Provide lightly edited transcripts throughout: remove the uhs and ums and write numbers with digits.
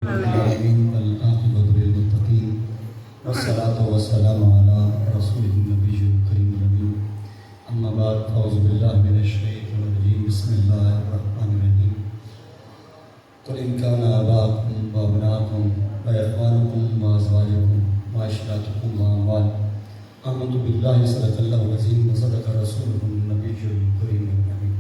والعاقبۃ للمتقین والصلاۃ والسلام علی رسول النبی الکریم الامین اما بعد اعوذ باللہ من الشیطان الرجیم بسم اللہ الرحمن الرحیم قل ان کان آباؤکم وابناؤکم واخوانکم وازواجکم وعشیرتکم واموال آمنت باللہ صدق اللہ العظیم وصدق رسولہ النبی الکریم الامین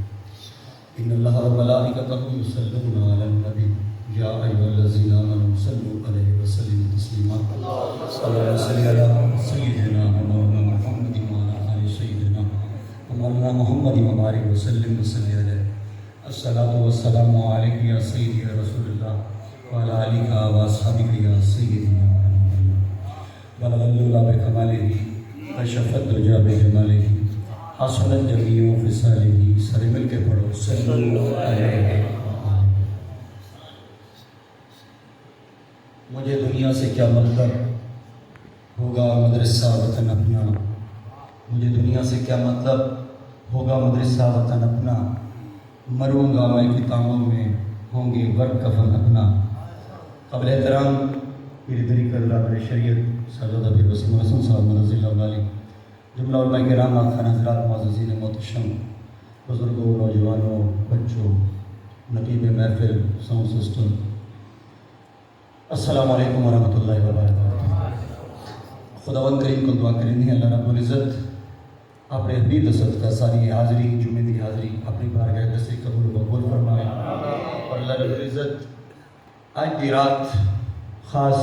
ان اللہ وملائکتہ یصلون علی النبی یا ایھا الذین آمنوا صلوا علیہ وسلموا تسلیما اللهم صل علی سیدنا مولانا محمد وعلی آل سیدنا مولانا محمد وبارک وسلم وصلی علیہ الصلاۃ والسلام علیک یا سیدی یا رسول اللہ وعلی آلک واصحابک یا سیدنا بلغ اللہ بکمالہ کشف الدجی بجمالہ حسنت جمیع خصالہ سر مل کے پڑھو صلو علیہ. مجھے دنیا سے کیا مطلب ہوگا مدرسہ وطن اپنا، مجھے دنیا سے کیا مطلب ہوگا مدرسہ وطن اپنا، مروں گا میں کتابوں میں ہوں گے ورق کفن اپنا. قبل احترام میری طریق اللہ بر شریعت سرزد ابی وسیم رسول صاحب رضی اللہ علیہ، جملہ علماء کرام خان حضرات معززین محتشم، بزرگوں، نوجوانوں، بچوں، نقیب محفل، ساؤنڈ سسٹم، السلام علیکم ورحمۃ اللہ وبرکاتہ. خداوند کریم کو دعا کریں گے اللہ رب العزت اپنے حبیب صدقہ ساری حاضری جمعے کی حاضری اپنی بارگاہ سے قبول و مقبول فرمائے. اور اللہ رب العزت آج کی رات خاص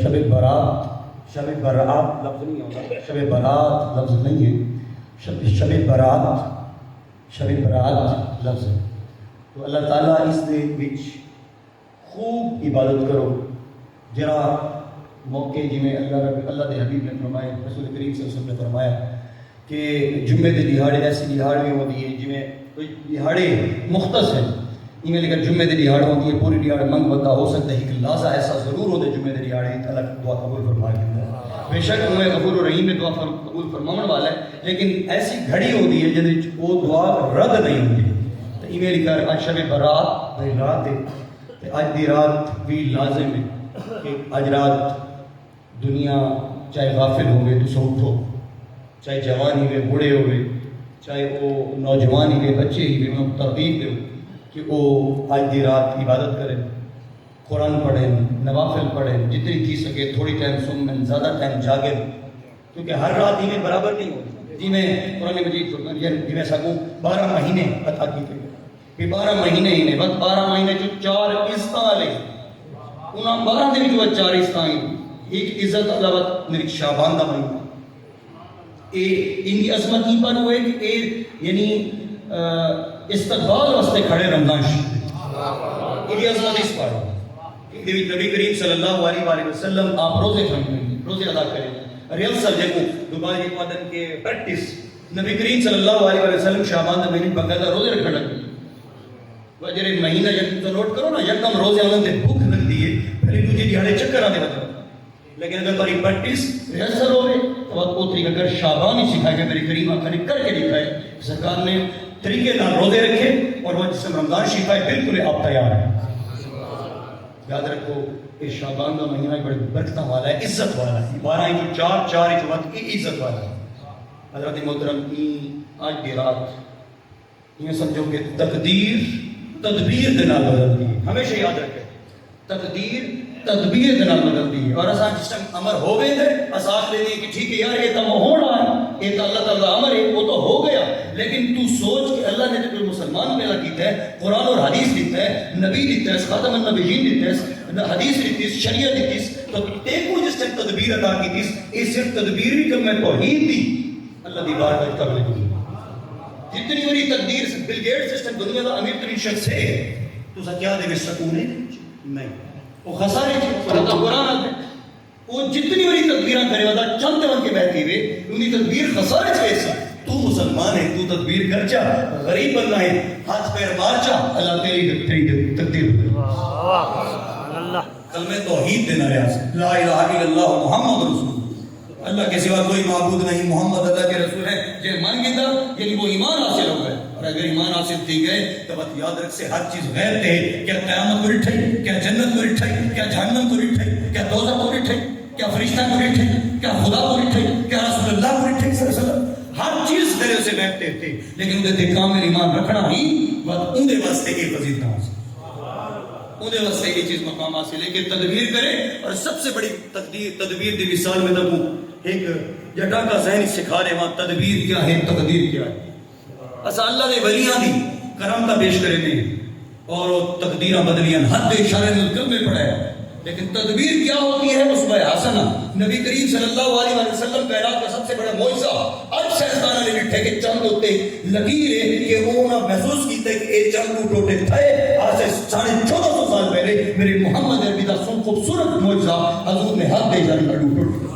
شب برات لفظ نہیں ہوگا، شب برات لفظ نہیں ہے، شب برات لفظ ہے. تو اللہ تعالیٰ اس دے وچ خوب عبادت کرو. جرا موقع جی میں اللہ دے حبیب نے فرمایا، رسول کریم صلی اللہ علیہ وسلم نے فرمایا کہ جمعے دے دہاڑے ایسی دہاڑ بھی ہوتی ہے جی میں کوئی دہاڑے مختص ہیں ایویں، لیکن جمعے دے دہاڑ ہوتی ہے پوری دہاڑ منگ بندہ ہو سکتا ہے، ایک لازہ ایسا ضرور ہوتا ہے جمعے دے دہاڑے اللہ دعا قبول فرما کے اندر. بے شک انہیں غفور الرحیم میں دعا قبول فرمانے والا ہے، لیکن ایسی گھڑی ہوتی ہے جن وہ دعا رد نہیں ہوتی. تو ایویں لکھا آج شب برات رات ہے، آج دی رات بھی لازم ہے کہ آج رات دنیا چاہے غافل ہوئے تو سو اٹھو، چاہے جوان ہی ہوئے بوڑھے ہوئے، چاہے وہ نوجوان ہی ہوئے بچے ہی ہوئے، میں ترغیب دوں کہ وہ آج دی رات عبادت کریں، قرآن پڑھیں، نوافل پڑھیں، جتنی تھی سکے تھوڑی ٹائم سنیں، زیادہ ٹائم جاگیں، کیونکہ ہر رات ہی میں برابر نہیں ہوتی. جی میں قرآن مجید جی میں سکوں 12 مہینے عطا کی گئی کہ 12 مہینے ہی نے بس 12 مہینے جو 4 عزتاں لے انہاں 12 دن جو 4 عزتاں ایک عزت علاوہ میری شعبان دا مہینہ ان کی عظمت ہی پر ہوئے کہ یعنی استقبال واسطے کھڑے رمضان شریف ان کی عظمت اس پر نبی کریم صلی اللہ علیہ وسلم آپ روزے ادا کریں ریلسل جب دوبارہ ایک وعدن کے پریکٹس نبی کریم صلی اللہ علیہ وسلم شعبان دا مہینے باقاعدہ روزے رکھنے لگے. وجہ مہینہ جب تم نوٹ کرو نا یکم روزے انہوں نے بھوک لگتی ہے پھر دوسری دیہاڑے چکر آنے لگتا، لیکن اگر تمہاری پریکٹس ریہرسل ہوئے تو بات وہ طریقہ اگر شعبان ہی سکھائے گا میری کریم آخری کر کے دکھائے سرکار نے طریقے نہ روزے رکھے اور وہ جسم رمضان شفائے بالکل آپ تیار ہیں. یاد رکھو کہ شعبان کا مہینہ بڑی برکتہ والا ہے، عزت والا ہے. 12 جو 4 وقت کی عزت والا ہے. حضرت محترم کی آج کی رات یہ سمجھو کہ تقدیر تدبیر دے نال بدلتی ہے. ہمیشہ یاد رکھے تقدیر تدبیر دے نال بدلتی ہے. اور اساں جس ٹائم امر ہو گئے تھے اساس لے کہ ٹھیک ہے یار یہ تو ہونا ہے، یہ تو اللہ تعالیٰ امر ہے وہ تو ہو گیا، لیکن تو سوچ کہ اللہ نے جو مسلمان پیدا کیتا ہے، قرآن اور حدیث دیتا ہے، نبی دیتا ہے، خاتم النبیین دیتا ہے، حدیث دیتی ہے، شریعت دیتی ہے، تو تیکو جس ٹائم تدبیر ادا کی تھی یہ صرف تدبیر بھی کم میں توحید دی اللہ دی بارگاہ قبول کی. جتنی بڑی تقدیر بل گیٹس سسٹم دنیا کا امیر ترین شخص ہے تو کیا دے سکون ہے نہیں وہ خسارے اللہ قرآن آتے وہ جتنی بڑی تدبیراں کرے والا چند بن کے بیٹھی ہوئے انہی تدبیر خسارے سے ایسا تو مسلمان ہے تو تدبیر کر چا غریب بننا ہے ہاتھ پیر مار چا اللہ تیری تقدیر کلمہ توحید دینا ریاض لا الہ الا اللہ محمد رسول اللہ کے سوا کوئی معبود نہیں، محمد اللہ کے رسول ہے. جو مان گیا یعنی وہ ایمان حاصل ہو گئے، اور اگر ایمان حاصل تھی گئے تو بات یاد رکھ سے ہر چیز غیر تھے. کیا قیامت کو رٹھائی، کیا جنت کو رٹھائی، کیا جہنم کو ڈٹھے، کیا دوزخ کو ڈٹھے، کیا فرشتہ کو ڈٹھے، کیا خدا کو ڈٹھے، کیا رسول اللہ کو ڈٹھے صلی اللہ علیہ وسلم، ہر چیز دل سے بیٹھتے تھے، لیکن اندر تے کامل ایمان رکھنا ہی بات اندے واسطے یہ فضیلت نہ حاصل، اندے واسطے یہ چیز مقام حاصل ہے کہ تدبیر کرے. اور سب سے بڑی تدبیر دی مثال میں دوں ایک جٹا کا ذہن سکھا رہے وہاں تدبیر کیا ہے، تقدیر کیا ہے. اسا اللہ دے ولیاں دی کرامتا پیش کرے نے اور تقدیراں بدلیاں حد اشارے میں کلمے پڑھے، لیکن تدبیر کیا ہوتی ہے اس میں حسنہ. نبی کریم صلی اللہ علیہ وسلم کائنات کا سب سے بڑا معجزہ اب شیطان نے ڈٹھے کہ چند ہوتے لکیر ہے کہ وہ نہ محسوس کیتے کہ اے چند ٹوٹے تھے. آج سے 1450 سال پہلے میرے محمد عربی دا سن خوبصورت معجزہ حضور نے حد اشارے میں ڈوٹ.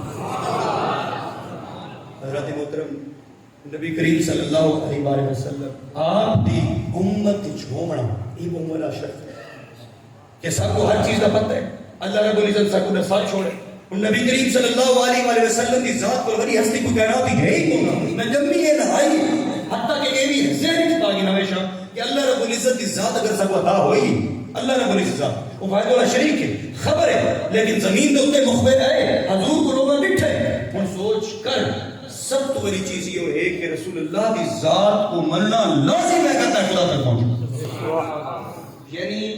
حضرت محترم نبی کریم صلی اللہ علیہ وسلم آپ دی امت چھوڑنا یہ بڑا شرط ہے کہ سب کو ہر چیز کا پتہ ہے. اللہ رب العزت سب کو ساتھ چھوڑے. نبی کریم صلی اللہ علیہ وسلم کی ذات کو بڑی ہستی کو کائنات ہے ہی کون میں جب بھی یہ نہائی حتیٰ کہ یہ بھی ذہن میں تاکہ ہمیشہ کہ اللہ رب العزت کی ذات اگر سب عطا ہوئی اللہ رب العزت وہ فائدہ والا شریک ہے خبر ہے، لیکن زمین دے اوپر مخبر ہے حضور کو لوگوں ڈٹھے. ہن سوچ کر سب تو بڑی چیز یہ ہے کہ رسول اللہ کی ذات کو مننا لازم ہے کہ خدا تک پہنچے. یعنی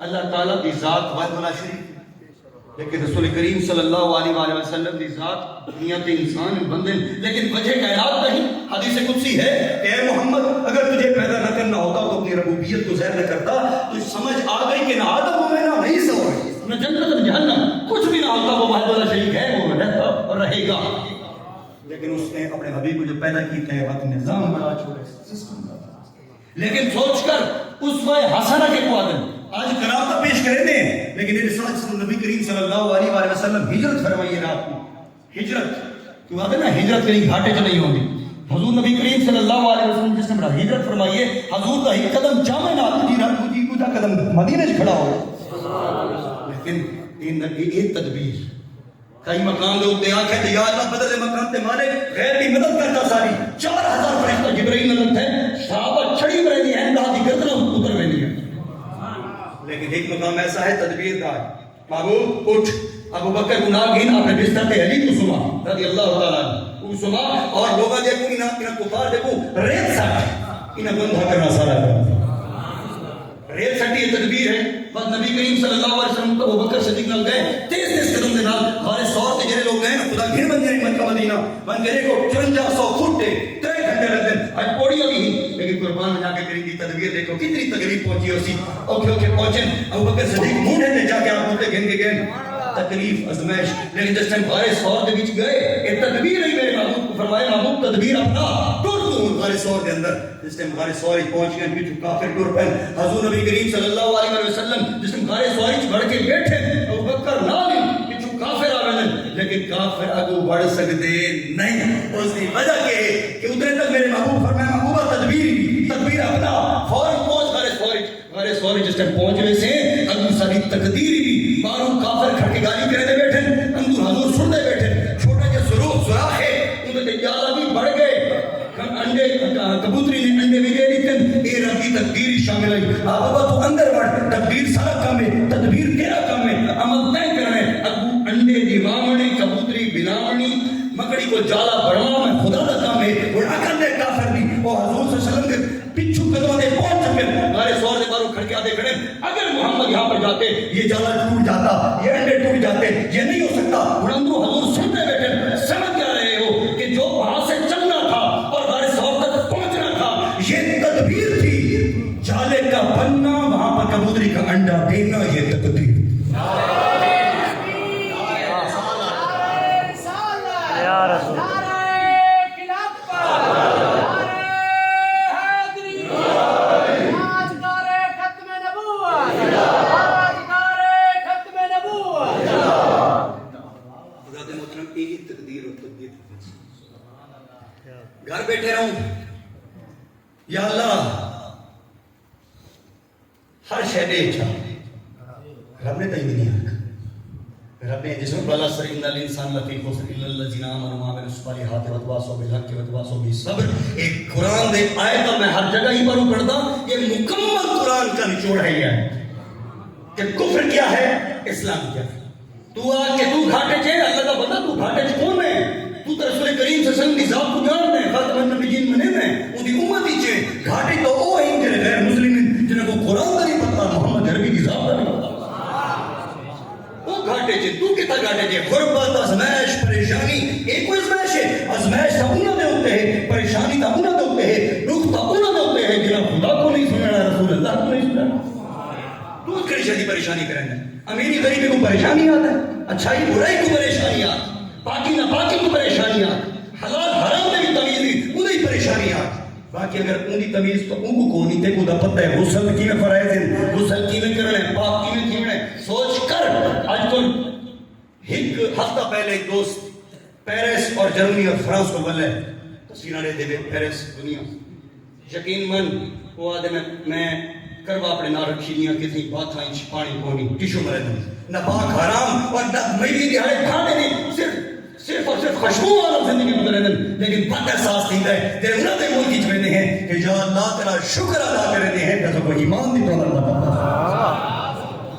اللہ تعالیٰ کی ذات واحد والا شریک، لیکن رسول کریم صلی اللہ علیہ وسلم کی ذات دنیا کے انسان بندے، لیکن وجہ کائنات نہیں. حدیث قدسی ہے کہ اے محمد اگر تجھے پیدا نہ کرنا ہوتا تو اپنی ربوبیت کو ظاہر نہ کرتا، تو سمجھ آ گئی کہ نہ آدم ہو میں نہ عیسیٰ ہو نہ جنت نہ جہنم، کچھ بھی نہ ہوتا وہ واحد والا شریک ہے، وہ رہتا اور رہے گا. لیکن اس نے اپنے حبیب کو جو پیدا کیتا ہے وقت نظام بڑا چھوڑے سسٹم بڑا. لیکن سوچ کر اس میں حسنہ کے قوادن آج کرامت پیش کرے دیں، لیکن یہ ساتھ نبی کریم صلی اللہ علیہ وسلم ہجرت فرمائیے رات کو. ہجرت کیوں آتے نا ہجرت کہیں گھاٹے چ نہیں ہوتی. حضور نبی کریم صلی اللہ علیہ وسلم جس نے ہجرت فرمائیے حضور کا ایک قدم جامع نہ جی کچھ قدم مدینے سے کھڑا ہو. لیکن یہ تدبیر کئی مقام دے اوتے آکھے تے یا اللہ بدل مقام تے مالک غیر دی مدد کرتا ساری 4000 فرشتہ جبرائیل مدد ہے صحابہ چھڑی رہے دی ہیں اللہ دی گردن اتر ویندی ہیں. لیکن ایک مقام ایسا ہے تدبیر کا محبوب اٹھ ابو بکر گناہ گھن اپنے بستر تے علی کو سما رضی اللہ تعالیٰ عنہ سما اور لوگا دیکھو انہاں کفار دیکھو ریت سٹ انہاں بندھا کرنا سارا ریت سٹی تدبیر ہے. بس نبی کریم صلی اللہ علیہ وسلم ابو بکر صدیق نال گئے تیز قدم دے نال ہمارے سور تے جڑے لوگ گئے نا خدا گھن بن جائے مکہ مدینہ بن گئے کو 5400 فٹ تے 3 گھنٹے لگ گئے اج پوڑیاں بھی لیکن قربان جا کے کریم دی تدبیر دیکھو کتنی تکلیف پہنچی اسی اوکھے اوکھے پہنچے ابو بکر صدیق منہ نے جا کے آپ بولتے گھن کے گئے تکلیف ازمائش. لیکن جس ٹائم غار سور دے وچ گئے یہ تدبیر نہیں میرے محبوب کو فرمایا محبوب تدبیر اپنا ٹور تو غار سور دے اندر جس ٹائم غار سور پہنچ گئے پیچھے کافر ٹور پہ حضور نبی کریم صلی اللہ علیہ وسلم جس ٹائم غار سور وچ بڑھ کے بیٹھے ابو بکر نال پیچھے کافر آ گئے لیکن کافر اگو بڑھ سکتے نہیں. اس کی وجہ یہ ہے کہ ادھر تک میرے محبوب فرمایا محبوبہ تدبیر اپنا فوراً پہنچ غار سور جس ٹائم پہنچ گئے سے اگو ساری تقدیر بھی باروں کافر کھڑ کے گالی کرے دے بیٹھے اندر حضور سن دے بیٹھے چھوٹے کے سوراخ ہے ان کے جالا بھی بڑھ گئے انڈے کبوتری نے انڈے بھی دے دیتے اے رب کی تقدیر ہی شامل ہے. بابا تو اندر بڑھ تقدیر سارا کام ہے تدبیر کیا کام ہے عمل طے کرنا ہے. ابو انڈے دیوامنی کبوتری بنامنی مکڑی کو جالا بڑھانا میں خدا کا کام ہے. اور اکل نے کافر بھی وہ حضور صلی اللہ علیہ وسلم کے پچھو قدموں نے پہنچ چکے غار سور سے باروں کھڑ کے آتے کھڑے اگر محمد یہاں پر جاتے یہ جالا ٹوٹ جاتا یہ انڈے ٹوٹ جاتے یہ نہیں ہو سکتا. اور اندروں حضور سنتے بیٹھے سمجھ کیا رہے ہو کہ جو وہاں سے چلنا تھا اور غار سور تک پہنچنا تھا یہ تدبیر تھی. جالے کا بننا وہاں پر کبوتری کا انڈا دینا یہ تدبیر. یا رسول گھر بیٹھے رہوں یا اللہ ہر شے دے اچھا رب نے تجھے نہیں آکھا رب نے جسم بلا سر ان الانسان لفی خسر الا الذین آمنوا وعملوا الصالحات وتواصوا بالحق وتواصوا بالصبر. ایک قرآن دے آیت میں ہر جگہ ہی پر پڑھتا یہ مکمل قرآن کا نچوڑ ہے. یہ کہ کفر کیا ہے، اسلام کیا ہے۔ تو آ کے تو گھاٹے چے اللہ کا بندہ، تو گھاٹے چ کون ہے؟ تو تے رسول کریم صلی اللہ علیہ وسلم دی ذات کو جان دے، خاتم النبیین منے میں او دی امت ہی چے گھاٹے تو او ہیں جڑے غیر مسلم جنہاں کو قرآن دا نہیں پتہ، محمد عربی دی ذات دا نہیں پتہ۔ او گھاٹے چے تو کتا گھاٹے چے غربت، ازمائش، پریشانی، ایک کوئی ازمائش ہے، ازمائش تا انہاں دے ہوتے ہیں، پریشانی تا انہاں دے ہوتے ہیں، دکھ تا انہاں دے ہوتے ہیں جنہاں خدا کو نہیں سننا، رسول اللہ کو نہیں سننا۔ تو کڑی شدی پریشانی کریں گے، امیری غریبی کو پریشانی آتا ہے، اچھائی برائی کو پریشانی آتی، پاکی نہ پاکی کو پریشانی آتی، حلال حرام میں بھی تمیز نہیں انہیں پریشانی آتی۔ باقی اگر انہی تمیز تو ان کو نہیں تے کو دا پتہ ہے غسل کی میں فرائض ہیں، غسل کی میں کرنے ہیں، پاک کی میں کیونے ہیں، سوچ کر۔ آج کل ایک ہفتہ پہلے ایک دوست پیرس اور جرمنی اور فرانس کو بلے تصویرہ لے دے بے پیرس دنیا یقین من وہ آدھے میں کروا اپنے نہ رکھی دیا کسی بات آئیں پانی کونی ٹیشو مرے دیں نہ پاک حرام اور نہ میری دیہاڑے کھانے نہیں، صرف اور صرف خشبو والا زندگی گزرے دیں، لیکن بد احساس نہیں ہے تیرے انہوں نے ملکی چویدے ہیں کہ یا اللہ تیرا شکر ادا کرتے ہیں کہ سب کو ایمان نہیں تو اللہ پتہ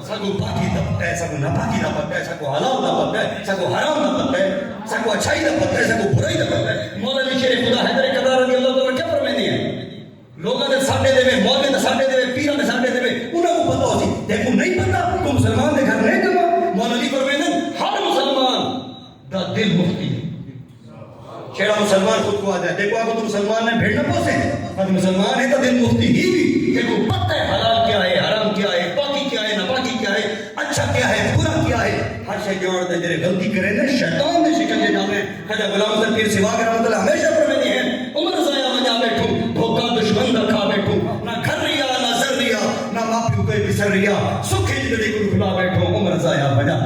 سکو پاکی دا پتہ ہے، سکو ناپاکی دا پتہ ہے، سکو حلال دا پتہ ہے، سکو حرام دا پتہ ہے، سکو اچھائی دا پتہ ہے، سکو برائی دا پتہ ہے۔ مولا علی شیر خدا حیدر قدار رضی اللہ تعالیٰ کیا فرمائے ہیں؟ لوگوں نے ساڑھے دے میں، مولے نے ساڑھے دے میں، پیرہ نے ساڑھے دے میں، انہوں کو پتہ ہو سی دیکھو نہیں پتہ تو مسلمان دے گھر نہیں کرنا۔ مولا علی فرمائے ہیں ہر مسلمان دا دل مفتی ہے۔ شیرہ مسلمان خود کو آتا ہے دیکھو آپ تو مسلمان نے بھیڑ نہ پوسے اور مسلمان ہے تو دل مفتی ہی بھی دیکھو پتہ ہے حلال کیا ہے، حرام کیا ہے، پاکی کیا ہے، ناپاکی کیا ہے، اچھا کیا ہے، برا کیا ہے، ہر شے جوڑ دے جڑے غلطی کرے نا شیطان دے شکل دے جاویں۔ خواجہ غلام حسن پیر سیوا کے رحمۃ اللہ ہمیشہ فرماتے ہیں عمر ضائع وجا بیٹھوں دھوکا دشمن دا کھا بیٹھوں، نہ گھر ریا نہ زر ریا نہ ماں پیو کے بسر ریا، سکھ جڑے کو کھلا بیٹھوں عمر ضائع وجا۔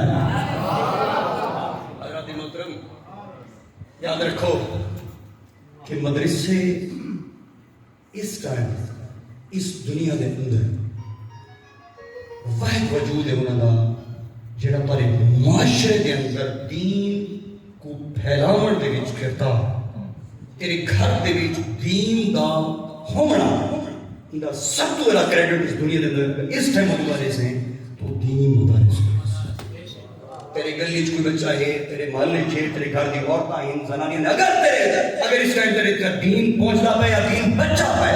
حضرات محترم یاد رکھو کہ مدرسے اس ٹائم اس دنیا دے اندر واحد وجود ہے انہوں دا جڑا تارے معاشرے دے اندر دین کو پھیلاون دے وچ کرتا، تیرے گھر دے وچ دین دا ہونا دا سب تو بڑا کریڈٹ اس دنیا دے اندر اس ٹائم مدرسے ہیں تو دینی مدرسے تیرے گلی کوئی بچہ ہے، تیرے محلے چھے، تیرے گھر دی عورتاں ہیں، زنانیاں ہیں، اگر اس ٹائم تیرے دین پہنچنا پہ یا دین بچہ پہ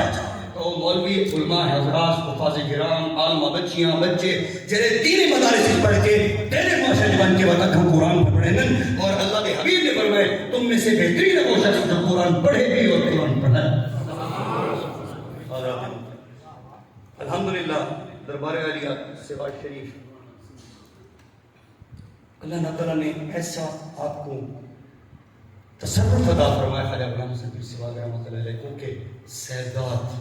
تو مولوی علماء حضرات حفاظ کرام عالمہ بچیاں بچے جنہیں دینی مدارس پڑھ کے تیرے معاشرے بن کے وقت ہم قرآن پڑھے ہیں اور اللہ کے حبیب نے فرمائے تم میں سے بہترین ہے وہ شخص جو قرآن پڑھے بھی اور قرآن پڑھائے۔ الحمدللہ دربار عالیہ سوا شریف اللہ تعالیٰ نے ایسا آپ کو تصرف عطا فرمایا خواجہ غلام حسن پیر سیوا رحمۃ اللہ علیہ کو کہ سیدات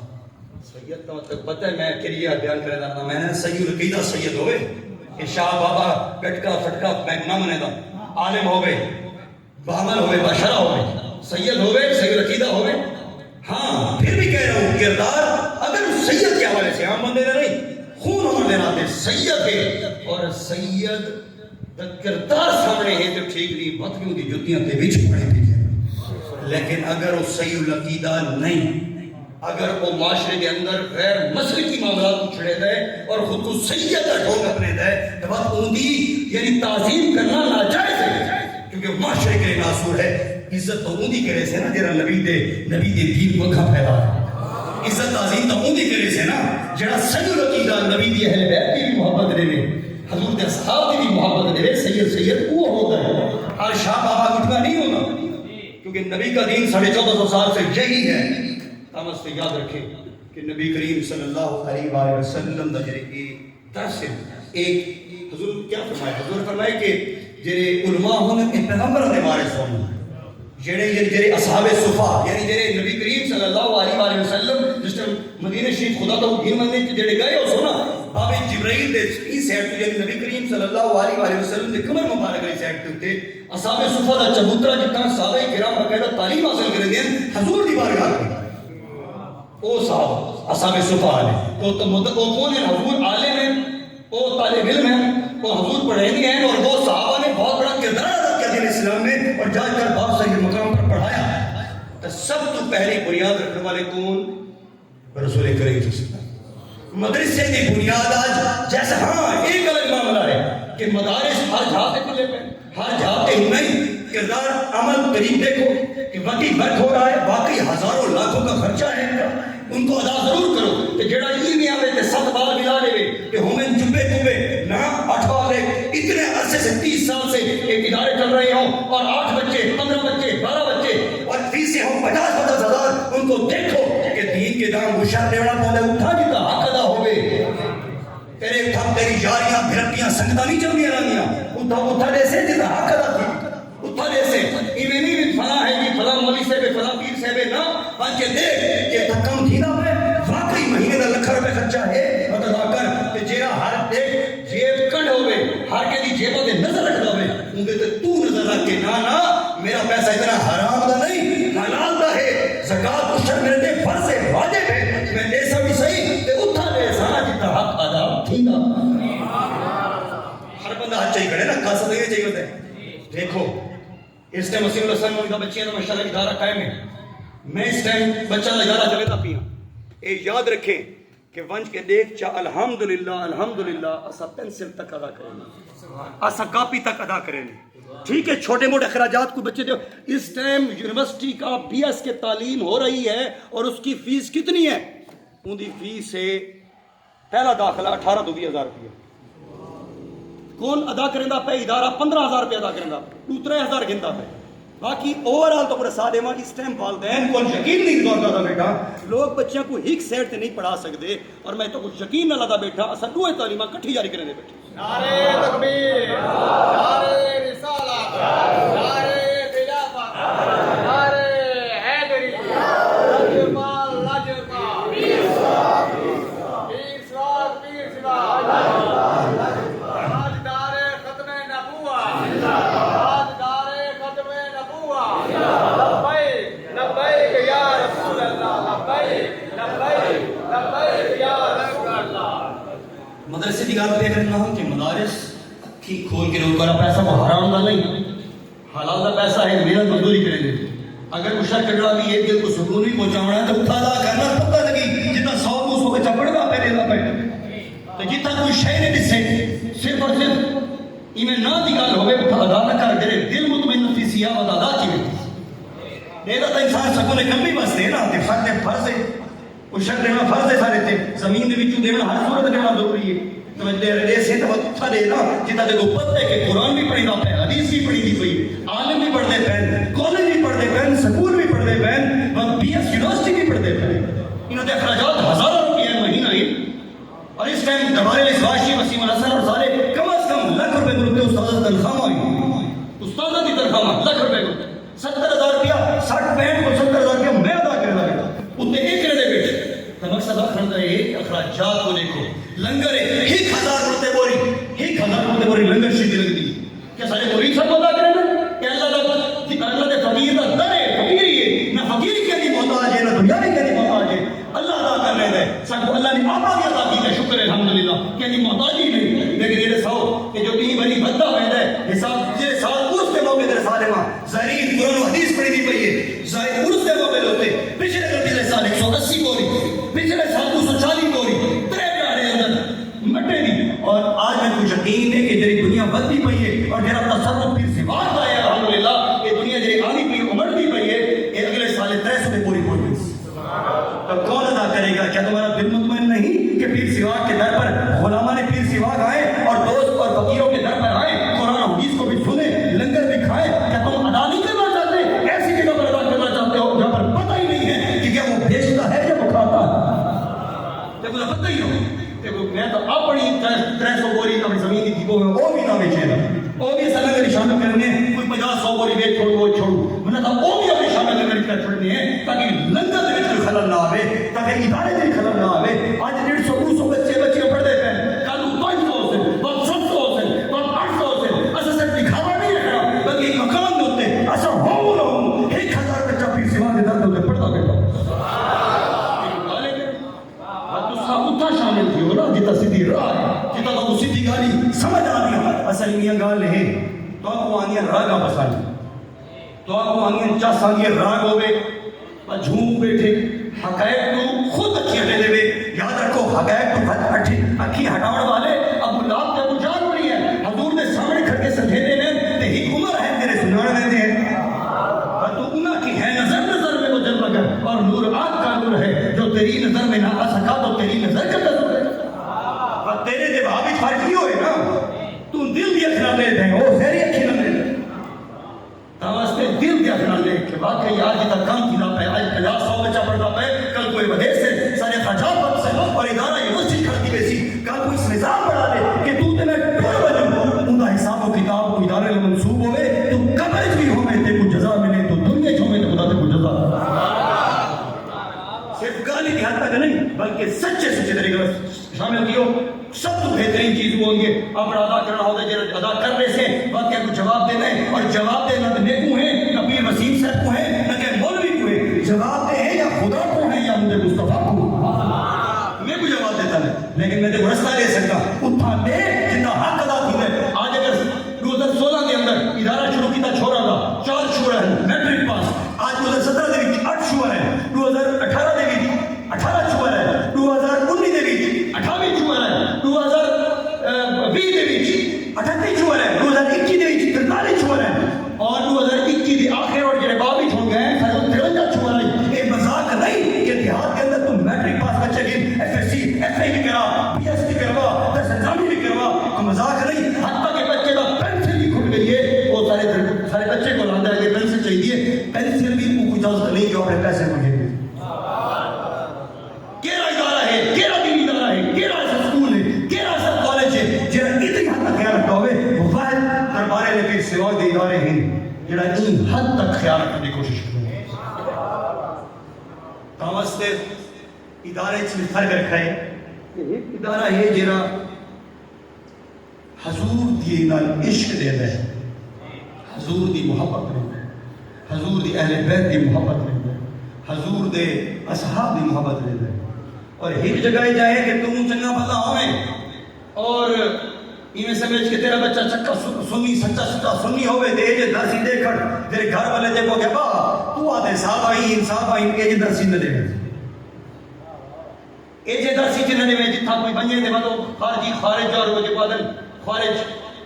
سید کا مطلب پتہ ہے میں کریہ بیان کرے دا میں نے سید العقیدہ سید ہوئے کہ شاہ بابا گٹکا فٹکا میں نہ منے دا عالم ہوئے بعمل ہوئے باشرہ ہوئے سید ہوئے سید العقیدہ ہوئے۔ ہاں پھر بھی کہہ رہا ہوں کردار اگر سید کے حوالے سے عام بندے نے نہیں خون ہمارے دینا سید ہے اور سید کردار سامنے ہے تو ٹھیک نہیں بات کیوں دی جتیاں تے بچ پڑے بھی، لیکن اگر وہ صحیح العقیدہ نہیں، اگر وہ معاشرے کے اندر غیر مسلکی معاملات کو چھڑے دے اور خود کو سید کا ڈھونگ اپنے دے تو بات ان کی یعنی تعظیم کرنا ناجائز ہے کیونکہ معاشرے کے لیے ناصور ہے۔ عزت تو ان کی کرے سے نا جرا نبی دے دین کو کھا پھیلا ہے، عزت تعظیم تو ان کی کرے سے نا جڑا صحیح العقیدہ نبی دی اہل بیت کی بھی محبت دے حضور دے اصحاب کی بھی محبت دے سید وہ ہوتا ہے، ہر شاہ بابا گٹکا نہیں ہوتا کیونکہ نبی کا دین 1450 سال سے یہی ہے۔ ہم اس سے یاد رکھیں کہ نبی کریم صلی اللہ علیہ وآلہ وسلم دا جڑے درس ہے ایک حضور کیا فرمائے، حضور فرمائے کہ جڑے علماء ہوں پیغمبر دے وارث ہوں جڑے اصحاب صفا یعنی جڑے نبی کریم صلی اللہ علیہ وآلہ وسلم جس ٹائم مدینہ شریف خدا تو دین مندے جڑے گئے ہو سونا باب جبرائیل دے اس سائیڈ تے یعنی نبی کریم صلی اللہ علیہ وآلہ وسلم دے کمر مبارک علی سائیڈ تے اصحاب صفا دا چبوترا جتنا صحابہ کرام باقاعدہ تعلیم حاصل کرے دین حضور دی بارگاہ میں او صاحب اصحاب صفا والے تو کون ہے؟ حضور عالم ہیں، او طالب علم ہیں، وہ حضور پڑھائی ہیں اور وہ صحابہ نے بہت بڑا کردار ادا کیا دین اسلام میں اور جا کر بہت صحیح مقام پر پڑھایا۔ تو سب تو پہلے بنیاد رکھنے والے کون؟ رسول کریم صلی اللہ علیہ وسلم۔ مدرسے کی بنیاد آج جیسا ہاں ایک الگ معاملہ ہے کہ مدارس ہر جہاں پہ کھلے پہ ہر جہاں پہ نہیں کردار عمل طریق دیکھو کہ واقعی ورک ہو رہا ہے واقعی ہزاروں لاکھوں کا خرچہ ہے ان کو ادا ضرور کرو کہ جڑا علمی آوے تے 7 بار ملا لے کہ ہمیں چبے چبے نہ 8 والے اتنے عرصے سے 30 سال سے ایک ادارے چل رہے ہوں اور 8 بچے 15 بچے 12 بچے اور فیسیں ہوں 50 ہزار ان کو دیکھو کہ دین کے دام ہوشیار دینا پہلے اٹھا جتا حق ادا ہوئے تیرے اٹھا تیری یاریاں بھرکیاں سنگتاں نہیں چلنیاں رہنیاں اٹھا دے سے جتا حق ادا تھی اٹھا دے سے ایویں نہیں فلاں ہے جی فلاں مولوی صاحب فلاں پیر صاحب نہ بن کے دیکھ کہ کم تھی نہ میں واقعی مہینے کا لکھ روپے خرچہ ہے ادا کر کہ جیڑا ہر دیکھ جیب کنڈ ہوئے ہر کے دی جیبوں تے نظر رکھدا ہوئے اون دے تے تو نظر رکھ کے نہ میرا پیسہ اتنا حرام دا نہیں حلال دا ہے زکات اشر میرے تے فرض ہے واجب ہے میں دے سا بھی صحیح تے اٹھا دے سا جتا حق ادا تھیندا ہر بندہ ہاتھ چاہیے کرے نا خاصا دے چاہیے ہوتا ہے دیکھو اس ٹائم وسیم اللہ صلی اللہ بچیاں دا ماشاءاللہ ادارہ قائم ہے میں اس ٹائم بچہ ادارہ چلے تا پیاں اے یاد رکھیں کہ ونج کے دیکھ چا الحمدللہ اسا پینسل تک ادا کریں اسا کاپی تک ادا کریں ٹھیک ہے چھوٹے موٹے اخراجات کو بچے دے اس ٹائم یونیورسٹی کا بی ایس کے تعلیم ہو رہی ہے اور اس کی فیس کتنی ہے ان دی فیس ہے پہلا داخلہ 18 تو 20 ہزار روپیہ کون ادا کریں دا پہ ادارہ 15,000 روپے ادا کریں دا 2-3,000 گھندا پہ باقی اوورال تو پورا سادے ماں اس ٹائم والدین کو یقین نہیں دور کرتا بیٹا لوگ بچیاں کو ایک سیٹ تے نہیں پڑھا سکتے اور میں تو کچھ یقین نہ لگا بیٹھا اسا دوے تعلیمہ کٹھی جاری کرنے بیٹھے نعرہ تکبیر نعرہ رسالت نعرہ خلافت نعرہ حیدری لاجرمان لاجرمان پیر سواد پیر سواد تاجدار ختم نبوت تاجدار ختم نبوت لبیک لبیک یا رسول اللہ لبیک لبیک لبیک یا رسول اللہ مدرسے کی بات دیکھ رہا ہوں کہ مدارس کی کھول کے لوگ کرا پیسہ وہ حرام دا نہیں حلال دا پیسہ ہے محنت مزدوری کریں گے اگر اشر کٹڑا بھی ایک دل کو سکون بھی پہنچانا ہے تو اٹھا دا کرنا پتہ لگی جتنا 100 کے چپڑ گا پہلے دا پہ تو جتنا کوئی شے نے دسے صرف اور صرف ایمیں نہ دی گل ہوئے اٹھا ادا نہ کر کرے دل مطمئن فی سیاہ و ادا کی دیتا تا انسان سکون کم بھی بس دے نا تے فرض ہے اشر دینا فرض ہے سارے تے زمین دے وچوں دینا ہر صورت دینا ضروری ہے تو دے سے تو اٹھا دے نا جتا دے کو پتہ ہے کہ قرآن بھی پڑھی دا پہ حدیث بھی پڑھی دی پئی عالم بھی پڑھتے پہن کالج بھی پڑھتے پہن سکول بھی پڑھتے پہن اور بی ایس یونیورسٹی بھی پڑھتے پہن انہوں نے اخراجات ہزاروں روپیہ مہینہ ہے اور اس ٹائم دربار الاسواشی وسیم الحسن اور سارے کم از کم لاکھ روپے گروپ کے استاذ تنخواہ ہوئی استاذہ کی تنخواہ لاکھ روپے گروپ 70,000 روپیہ 60-65 کو 70,000 روپیہ میں ادا کرنا ہے اتنے ایک کرے دے بیٹے تو مقصد اخراج ہے کہ اخراجات کو دیکھو لنگر ہے 1,000 روپے بوری 1,000 روپے بوری لنگر شیدی لگ دی کیا سارے بوری سب ادا کریں گے کہ اللہ دے فقیر دا در ہے فقیر ہی ہے نہ فقیر کے لیے محتاج ہے نہ دنیا کے لیے محتاج ہے اللہ ادا کر رہے ہیں سب کو اللہ نے آبا بھی عطا کی ہے شکر ہے الحمدللہ کہ نہیں محتاج ہی نہیں لیکن یہ سو کہ جو تین بھری بدہ پیدا ہے حساب یہ سال اس کے موقع در سالمہ ظاہری قرآن و حدیث پڑھی دی پئی ہے ظاہر اس کے موقع ہوتے پچھلے سال 180 بوری پچھلے سال 240 بوری 3 پیارے اندر مٹے دی اور آج میں کچھ یقین ہے کہ جری دنیا بدتی پئی ہے اور میرا تصرف پھر سواد کا ہے الحمدللہ یہ دنیا جری آنی پئی عمر دی پئی ہے یہ اگلے سال 300 بوری پہنچ گئی تو کون ادا کرے گا کیا تمہارا دل مطمئن نہیں کہ پیر سواگ کے در پر غلامان پیر سواگ آئے اور دوست اور فقیروں کے در پر آئے قرآن و حدیث کو بھی سنیں لنگر بھی کھائیں کیا تم ادا نہیں کرنا چاہتے ایسی جگہ پر ادا کرنا چاہتے ہو جہاں پر پتہ ہی نہیں ہے کہ کیا وہ بیچتا ہے یا وہ کھاتا ہے کیا تمہیں پتہ ہی ہو کہ میں تو اپنی 300 بوری اپنی زمین کی جیبوں میں وہ بھی نہ بیچے گا وہ بھی سلنگ نشان کرنے کوئی 50-100 بوری بیچ چھوڑو وہ چھوڑو میں نے کہا وہ بھی اپنی شامل کرنے چھوڑنے ہیں تاکہ لنگر دے وچ کوئی خلل نہ آوے تاکہ ادارے دے خلل نہ آوے آج 150-200 بچے پڑھتے ہیں کل 500 سے بس 700 سے بس 800 سے ایسا صرف دکھاوا نہیں رکھنا بلکہ ایک مقام ہوتے ایسا ہو رہا ہوں 1,000 بچہ پھر سوا کے درد ہوتے پڑھتا بیٹا اتھا شامل تھی ہو نا جتا سیدھی راہ ہے جتا تو سیدھی گالی سمجھ آنی اصل میاں گال ہے تو آپ کو آنیاں راگا بسانی تو آپ کو آنیاں چاس آنیاں راگ ہوئے اور جھوم بیٹھے حقائق تو خود اچھی لے لے یاد رکھو حقائق تو اکھی ہٹاؤ والے ابو لہب تے ابو جہل نہیں ہے، حضور دے سامنے کھڑ کے سمجھے دے نے تے ہی عمر ہے تیرے سنانے دے تو انہاں کی ہے نظر میں وہ جلوہ گر، اور نور آگ کا نور ہے جو تیری نظر میں نہ آ سکا تو تیری نظر کا نظر ہے، اور تیرے دے بھابی فرق ہی ہوئے نا، تو دل دی اکھنا لے دیں وہ سہری اکھنا لے دیں تاواستے دل دی اکھنا لے کہ واقعی آج تا کام کی نہ پہ آج 50-100 بچہ پڑھتا پہ کل کوئی ودے سے سارے خرجات بد سے اور ادارہ یونیورسٹی کھڑتی بیسی کل کوئی اس نظام بڑھا دے کہ تو تے میں ٹول بجوں اندہ حساب و کتاب و ادارے منصوب ہوئے تو قبرج بھی ہوئے تے کو جزا ملے تو دنیا چھوئے تے خدا تے کو جزا صرف گالی کی حد تک نہیں بلکہ سچے طریقے میں شامل کیو سب تو بہترین چیز وہ ہوں گے اپنا ادا کرنا ہوگا جب ادا کرنے سے واقعہ کو جواب دینا ہے، اور جواب دینا نہ نیکو ہیں نہ پیر وسیم صاحب کو ہے نہ کہ مولوی کو ہے، جواب دے ہیں یا خدا کو ہے یا مجھے مصطفیٰ کو، میں کو جواب دیتا ہے لیکن میں تو رستہ لے سکتا اتھا لے جتنا حق ادا تھی ہے۔ آج اگر 2016 کے اندر ادارہ شروع کیتا چھوڑا تھا 4 شعور ہے میٹرک پاس، آج 2017 دے بھی 8 شعور ہے، 2018 دے بھی 18 شعور ہے، 2019 دے بھی 28 شعور ہے، 2020 دے بھی 38 شعور ہے، 2021 دے بھی 43 شعور ہے، اور 2021 دے آخر اور جڑے بابی چھوڑ گئے ہیں 53 شعور ہے۔ یہ مذاق نہیں کہ دیہات کے اندر تم میٹرک پاس بچے کی F S C F A بھی کرا بی ایس سی کروا درس نظامی بھی کروا، مذاق نہیں، حتیٰ کہ بچے کا پینسل بھی کھل گئی ہے، وہ سارے بچے کو لاتا ہے کہ پینسل چاہیے، پینسل بھی کوئی اجازت نہیں کہ اپنے پیسے مانگے گے۔ کیرا ادارہ ہے، کیرا دینی ادارہ ہے، کیرا ایسا سکول ہے، کیرا ایسا کالج ہے جہاں اتنی حد تک خیال رکھتا ہوئے وہ واحد دربارے لیکن سوا دے ادارے ہیں جہاں ان حد تک خیال رکھنے کی کوشش کرتے ہیں۔ کامستے ادارے چیز فرق رکھا ہے کہ ایک ادارہ ہے جہاں حضور دی نال عشق دے ہے، حضور دی محبت دے ہے، حضور دی اہل بیت دی محبت دے ہے، حضور دے اصحاب دی محبت دے ہے، اور ایک جگہ جائے کہ تم چنگا بھلا ہوئے اور یہ سمجھ کہ تیرا بچہ چکا سنی سچا سنی ہوئے دے جے درسی دے کھڑ تیرے گھر والے دے کو کہ با تو آتے صاحب آئی انصاف آئی کہ جے درسی نہ دے اے جے درسی جے نہ دے جتھا کوئی بنجے دے تو خارجی خارج اور وہ جے پادن خارج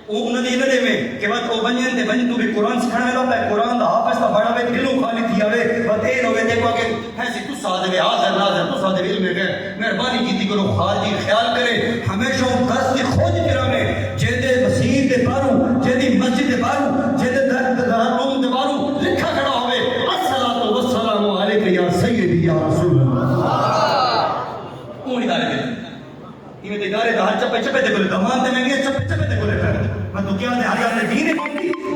وہ انہوں نے نہ دے میں کہ بات وہ بنجے دے بن تو بھی قرآن سکھانے لگا ہے، قرآن دا حافظ دا بڑا وے دلوں خالی تھی آوے بات اے ہوئے دے کو کہ ایسی تو سادے حاضر ناظر تو سادے علم ہے مہربانی کیتی کرو خارجی خیال کرے ہمیشہ درس کی کھوج کرا میں جیدے مسیح دے بارو جیدی مسجد دے بارو جیدے دارالعلوم دے بارو لکھا کھڑا ہوئے الصلاۃ والسلام علیک یا سیدی یا رسول اللہ کون ادارے دے یہ میں ادارے دا چپے چپے دے بولے دمان دے میں گیا چپے چپے دے بولے میں تو کیا دے حیات دین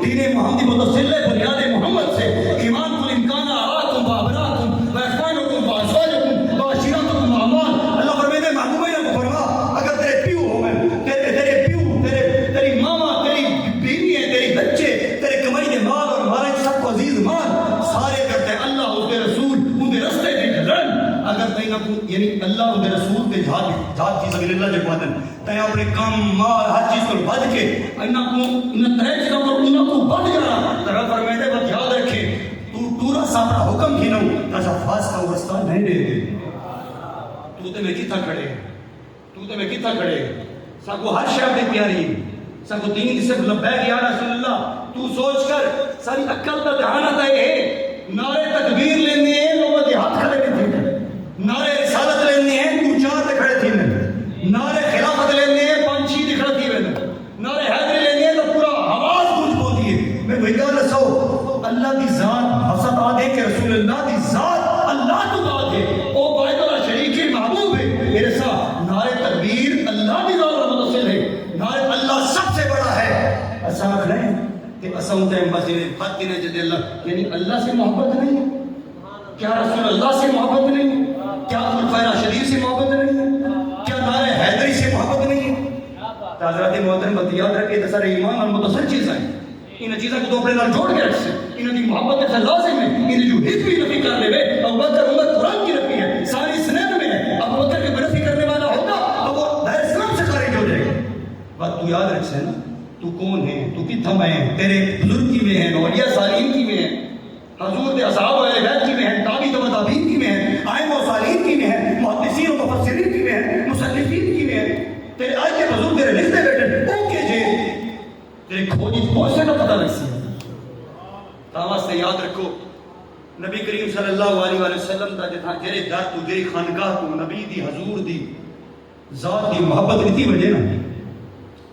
دین محمدی متصل بنیاد محمد سے ایمان کل امکان آراتم و ابناتم و اخوانکم و ازواجکم و عشیرتکم و امان اللہ فرمیدے محبوبہ نہ فرما اگر تیرے پیو ہو میں تیرے پیو تیری ماما تیری بیوی ہے تیری بچے تیرے کمائی دے مال اور مالک سب کو عزیز مال سارے کرتے ہیں اللہ اس کے رسول ان کے رستے کے لڑن اگر تین یعنی اللہ ان کے رسول کے جہاد کی سبیل اللہ جو باتن تین اپنے کام مال ہر چیز کو بد کے انہاں کو انہاں ترے چیزوں کو انہاں کو بد جانا ترہ فرمیدے بات یاد رکھے تو رسا اپنا حکم کھینو تجا فاس کا رستہ نہیں دے دے تو تے میں کتا کھڑے تو تے میں کتا کھڑے ساکو ہر شعب دے پیاری ساکو دین صرف لبیک یا رسول اللہ تو سوچ کر ساری عقل کا دہانت ہے نعرے تکبیر لینے ہیں لوگوں کے ہاتھ کھڑے بھی تھے نعرے رسالت لینے ہیں تو چار تے کھڑے تھی نعرے خلافت لینے ہیں 5-6 تے کھڑے تھی نعرے حیدری لینے ہیں تو پورا آواز گونج پوتی ہے میں کوئی کہا رسو اللہ دی ذات حسد آدھے کہ رسول اللہ دی ذات اللہ تو بات ہے او باید اللہ شریک کے محبوب ہے میرے ساتھ نعرے تکبیر اللہ دی ذات متصل ہے نعرے اللہ سب سے بڑا ہے ایسا نہیں کہ اساں تے مسجد خط نے جدے اللہ یعنی اللہ سے محبت نہیں ہے کیا رسول اللہ سے محبت نہیں ہے کیا خلفائے راشدین سے محبت نہیں ہے کیا نعرہ حیدری سے محبت نہیں ہے حضرات محترم بات یاد رکھے تو سارے ایمان اور متصل چیزیں ہیں ان چیزوں کو تو اپنے نال جوڑ کے رکھ سے ان کی محبت سے لازم ہے ان جو حزب بھی نفی کر لے وے ابو بکر امت قرآن کی رکھی ہے ساری سند میں ہے ابو بکر کے برفی کرنے والا ہوگا تو وہ دائر اسلام سے خارج ہو جائے گا بات تو یاد رکھ سے نا تو کون ہے تو کتھا میں ہے تیرے بزرگ کی میں ہے اولیاء صالحین کی میں ہے حضور کے اصحاب و اہل بیت کی میں ہیں، تابعین و تابعین کی میں ہیں، ائمہ و صالحین کی میں ہیں، محدثین و مفسرین کی میں ہیں، مصنفین کی میں ہیں. تیرے آج کے بزرگ تیرے لکھتے بیٹھے اوکے جے تیرے کھوجی پہنچنے کا پتہ نہیں سی. تاواستے یاد رکھو نبی کریم صلی اللہ علیہ وآلہ وسلم دا جتھا جڑے در تو جڑی خانقاہ تو نبی دی حضور دی ذات دی محبت نہیں تھی وجہ نا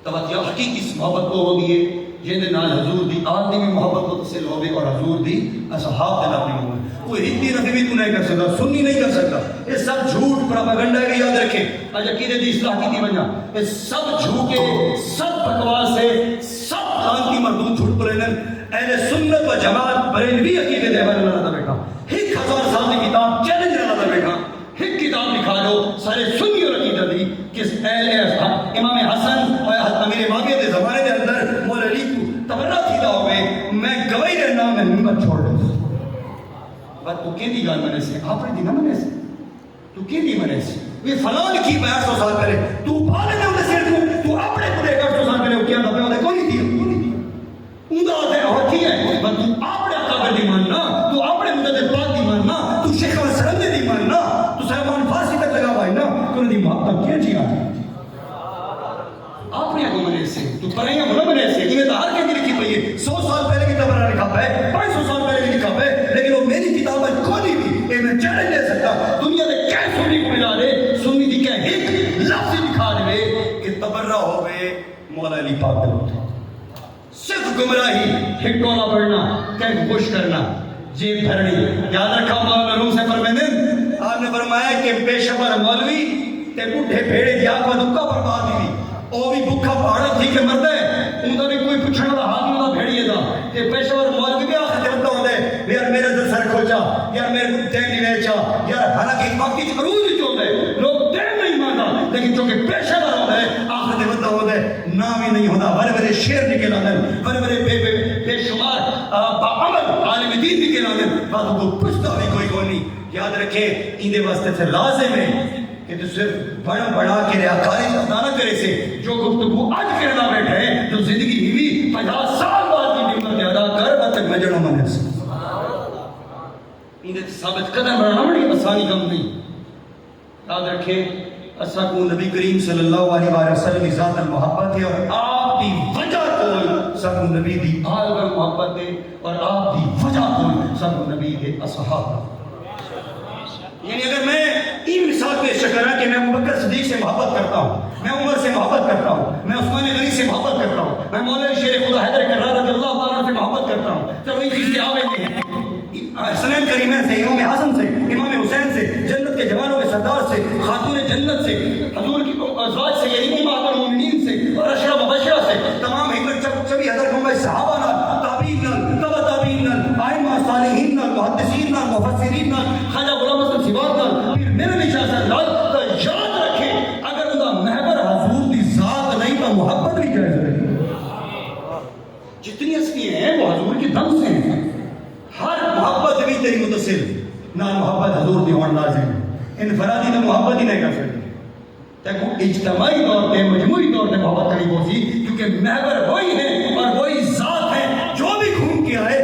توجہ حقیقی اس محبت کو ہو گئی جن نال حضور دی آل دی بھی محبت کو تصل ہوگی اور حضور دی اصحاب دے نال بھی ہوگی. کوئی ہندی نبی بھی تو نہیں کر سکتا، سنی نہیں کر سکتا. یہ سب جھوٹ پروپیگنڈا ہے کہ یاد رکھے آج عقیدے دی اصلاح کی تھی وجہ یہ سب جھوٹے سب بکواس ہے سب خان کی مردود جھوٹ بولے اہل سنت و جماعت بریلوی عقیدے دے بارے اللہ تعالی بیٹھا 1000 سال کی کتاب چیلنج اللہ تعالی بیٹھا ایک کتاب لکھا دو سارے سنی اور عقیدہ دی کس اہل امام حسن اور امیر معاویہ دے زمانے دے اندر مولا علی کو تبرہ تھیدا ہوئے میں گواہی دینا میں منبر چھوڑ دوں. بات تو کیندی گل منے سے آپ دی نہ منے سے تو کیندی منے سے یہ فلاں لکھی 500 سال پہلے تو بھالے نہ دے سر تو اپنے کو 150 سال پہلے کیا دبے ہوتے کوئی نہیں اوندا ہے اور کی ہے بس تو اپنے اکابر دی ماننا تو اپنے مدد پاک دی ماننا تو شیخ الاسلام دی ماننا تو سلمان فارسی تک لگا ہوا ہے نا تو دی محبت کیا جی اپنے کو منے سے تو پرائیاں بنا منے سے یہ تو ہر کے لکھی پئی ہے 100 سال پہلے کی تبرہ لکھا ہے 500 سال پہلے کی لکھا ہے لیکن وہ میری کتاب ہے کوئی بھی یہ میں چیلنج دے سکتا دنیا دے کیا سنی کو ملا دے سنی دی کہ ایک لفظ دکھا دے کہ تبرہ ہوئے مولا علی پاک دے صرف گمراہی ہٹولا پڑھنا کہ خوش کرنا جیب بھرنی. یاد رکھا مولانا روم سے فرمائیں آپ نے فرمایا کہ پیشور مولوی تے بڈھے بھیڑے دی آنکھ دکا برباد دی او بھی بھکا پہاڑ تھی کہ مرد ہے اوندا بھی کوئی پوچھنا دا حال نہ بھیڑیے دا کہ پیشور مولوی بھی آخر تے ہوتا ہوندے یار میرے دل سر کھوچا یار میرے کو ٹیم نہیں ویچا یار حالانکہ باقی چ عروج وچ ہوندے لوگ ٹیم نہیں ماندا لیکن چونکہ پیشور ہوندا ہے آخر تے ہوتا ہوندے نام ہی نہیں ہوتا بڑے بڑے شیر نکل آتے ہیں بڑے بڑے بے شمار باعمل عالم دین نکل آتے ہیں باتوں کو پوچھتا بھی کوئی نہیں. یاد رکھیں اندے واسطے سے لازم ہے کہ تو صرف بڑا بڑا کے ریاکاری کا نہ کرے سے جو گفتگو آج کرنا بیٹھے ہیں جو زندگی ہوئی 50 سال بعد کی نعمت ادا کر بات تک مجھڑا منے سے اندے ثابت قدم بڑھنا بڑی آسانی کم نہیں. یاد رکھیں اسا کو نبی کریم صلی اللہ علیہ وآلہ وسلم کی ذات المحبت ہے اور آپ کی وجہ کو سب نبی دی آل و محبت ہے اور آپ کی وجہ کو سب نبی کے اصحاب. یعنی اگر میں تین مثال پیش کرا کہ میں ابوبکر صدیق سے محبت کرتا ہوں میں عمر سے محبت کرتا ہوں میں عثمان غنی سے محبت کرتا ہوں میں مولانا شیر خدا حیدر کرار رضی اللہ تعالیٰ سے محبت کرتا ہوں چلو یہ چیزیں آوے ہیں حسنین کریمین سے امام حسن سے امام حسین سے جنت کے جوانوں کے سردار سے خاتون جنت سے حضور کی ازواج سے یعنی امام المومنین سے اور اشرف مبشرہ سے تمام حکمت چبی حضرت محمد صحابہ نال تابعین نال تبع تابعین نال ائمہ صالحین نال محدثین نال مفسرین نال خواجہ غلام حسن سیواد نال پھر میرے نشاء سے تو یاد رکھیں اگر ان کا محبر حضور کی ذات نہیں تو محبت بھی جائز رہے جتنی ہستیاں ہیں وہ حضور کی دم سے ہیں. ہر محبت بھی تیری متصل نہ محبت حضور دی ہونا لازم انفرادی نہ محبت ہی نہیں کر سکتی تاکہ اجتماعی طور پہ مجموعی طور پہ محبت کرنی ہوتی کیونکہ محبر وہی ہے اور وہی ذات ہے جو بھی گھوم کے آئے